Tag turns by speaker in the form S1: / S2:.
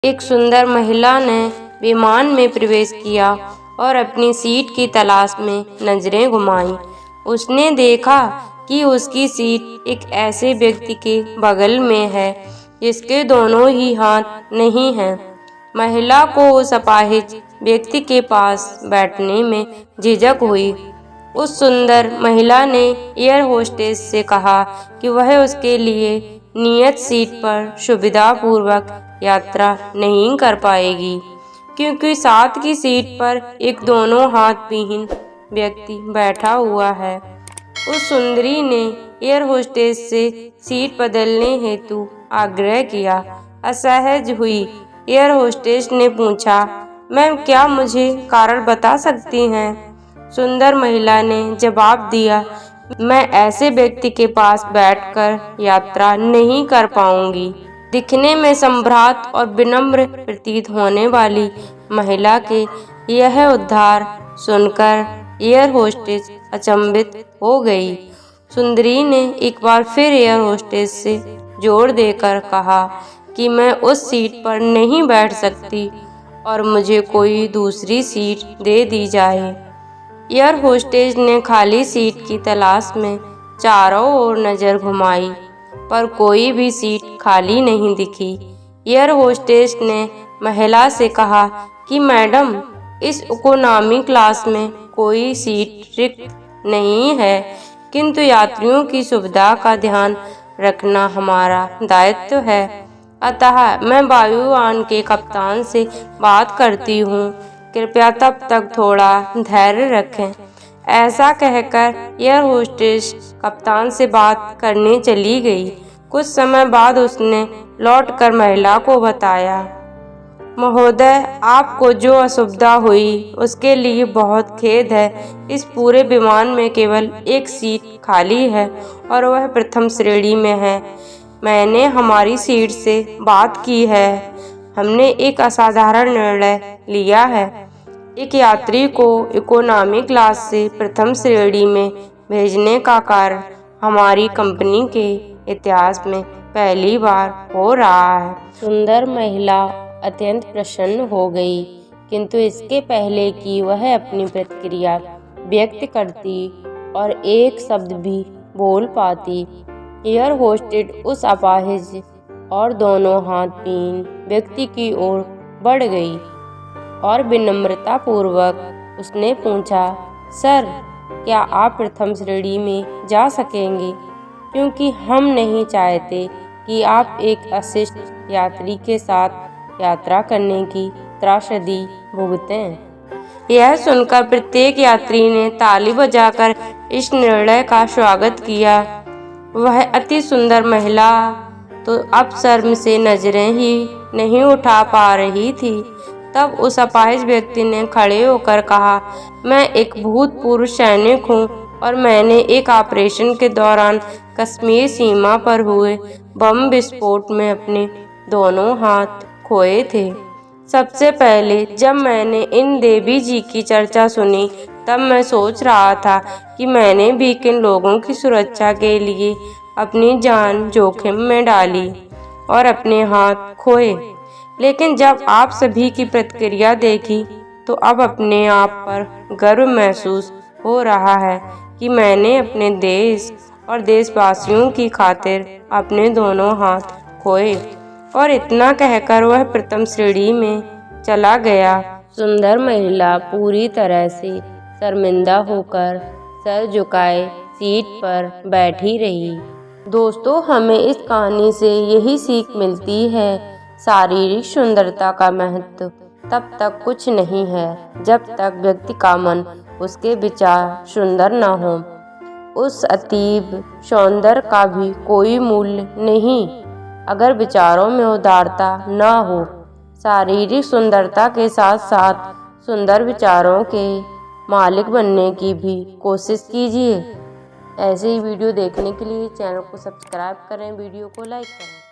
S1: एक सुंदर महिला ने विमान में प्रवेश किया और अपनी सीट की तलाश में नजरें घुमाईं। उसने देखा कि उसकी सीट एक ऐसे व्यक्ति के बगल में है जिसके दोनों ही हाथ नहीं हैं। महिला को उस अपाहिज व्यक्ति के पास बैठने में झिझक हुई। उस सुंदर महिला ने एयर होस्टेस से कहा कि वह उसके लिए नियत सीट पर सुविधापूर्वक यात्रा नहीं कर पाएगी, क्योंकि साथ की सीट पर एक दोनों हाथ विहीन व्यक्ति बैठा हुआ है। उस सुंदरी ने एयर होस्टेस से सीट बदलने हेतु आग्रह किया। असहज हुई एयर होस्टेस ने पूछा, मैम, क्या मुझे कारण बता सकती हैं? सुंदर महिला ने जवाब दिया, मैं ऐसे व्यक्ति के पास बैठकर यात्रा नहीं कर पाऊंगी। दिखने में सम्भ्रात और विनम्र प्रतीत होने वाली महिला के यह उद्धार सुनकर एयर होस्टेस अचंभित हो गई। सुंदरी ने एक बार फिर एयर होस्टेस से जोर देकर कहा कि मैं उस सीट पर नहीं बैठ सकती और मुझे कोई दूसरी सीट दे दी जाए। एयर होस्टेस ने खाली सीट की तलाश में चारों ओर नजर घुमाई, पर कोई भी सीट खाली नहीं दिखी। एयर होस्टेस ने महिला से कहा कि मैडम, इस इकोनॉमी क्लास में कोई सीट रिक्त नहीं है, किंतु यात्रियों की सुविधा का ध्यान रखना हमारा दायित्व है। अतः मैं वायुयान के कप्तान से बात करती हूँ, कृपया तब तक थोड़ा धैर्य रखें। ऐसा कहकर एयर होस्टेस कप्तान से बात करने चली गई। कुछ समय बाद उसने लौटकर महिला को बताया, महोदय, आपको जो असुविधा हुई उसके लिए बहुत खेद है। इस पूरे विमान में केवल एक सीट खाली है और वह प्रथम श्रेणी में है। मैंने हमारी सीट से बात की है। हमने एक असाधारण निर्णय लिया है। एक यात्री को इकोनॉमी क्लास से प्रथम श्रेणी में भेजने का कार्य हमारी कंपनी के इतिहास में पहली बार हो रहा है। सुंदर महिला अत्यंत प्रसन्न हो गई, किंतु इसके पहले कि वह अपनी प्रतिक्रिया व्यक्त करती और एक शब्द भी बोल पाती, एयर होस्टेस उस अपाहिज और दोनों हाथहीन व्यक्ति की ओर बढ़ गई और विनम्रता पूर्वक उसने पूछा, सर, क्या आप प्रथम श्रेणी में जा सकेंगे? क्योंकि हम नहीं चाहते कि आप एक अशिष्ट यात्री के साथ यात्रा करने की त्रासदी भुगतें। यह सुनकर प्रत्येक यात्री ने ताली बजाकर इस निर्णय का स्वागत किया। वह अति सुंदर महिला तो अब शर्म से नजरें ही नहीं उठा पा रही थी। तब उस अपाहिज व्यक्ति ने खड़े होकर कहा, मैं एक भूतपूर्व सैनिक हूँ और मैंने एक ऑपरेशन के दौरान कश्मीर सीमा पर हुए बम विस्फोट में अपने दोनों हाथ खोए थे। सबसे पहले जब मैंने इन देवी जी की चर्चा सुनी, तब मैं सोच रहा था कि मैंने भी किन लोगों की सुरक्षा के लिए अपनी जान जोखिम में डाली और अपने हाथ खोए। लेकिन जब आप सभी की प्रतिक्रिया देखी तो अब अपने आप पर गर्व महसूस हो रहा है कि मैंने अपने देश और देशवासियों की खातिर अपने दोनों हाथ खोए। और इतना कहकर वह प्रथम श्रेणी में चला गया। सुंदर महिला पूरी तरह से शर्मिंदा होकर सर झुकाए सीट पर बैठी रही। दोस्तों, हमें इस कहानी से यही सीख मिलती है, शारीरिक सुंदरता का महत्व तब तक कुछ नहीं है जब तक व्यक्ति का मन, उसके विचार सुंदर न हो। उस अतीब सौंदर्य का भी कोई मूल्य नहीं अगर विचारों में उदारता न हो। शारीरिक सुंदरता के साथ साथ सुंदर विचारों के मालिक बनने की भी कोशिश कीजिए। ऐसे ही वीडियो देखने के लिए चैनल को सब्सक्राइब करें, वीडियो को लाइक करें।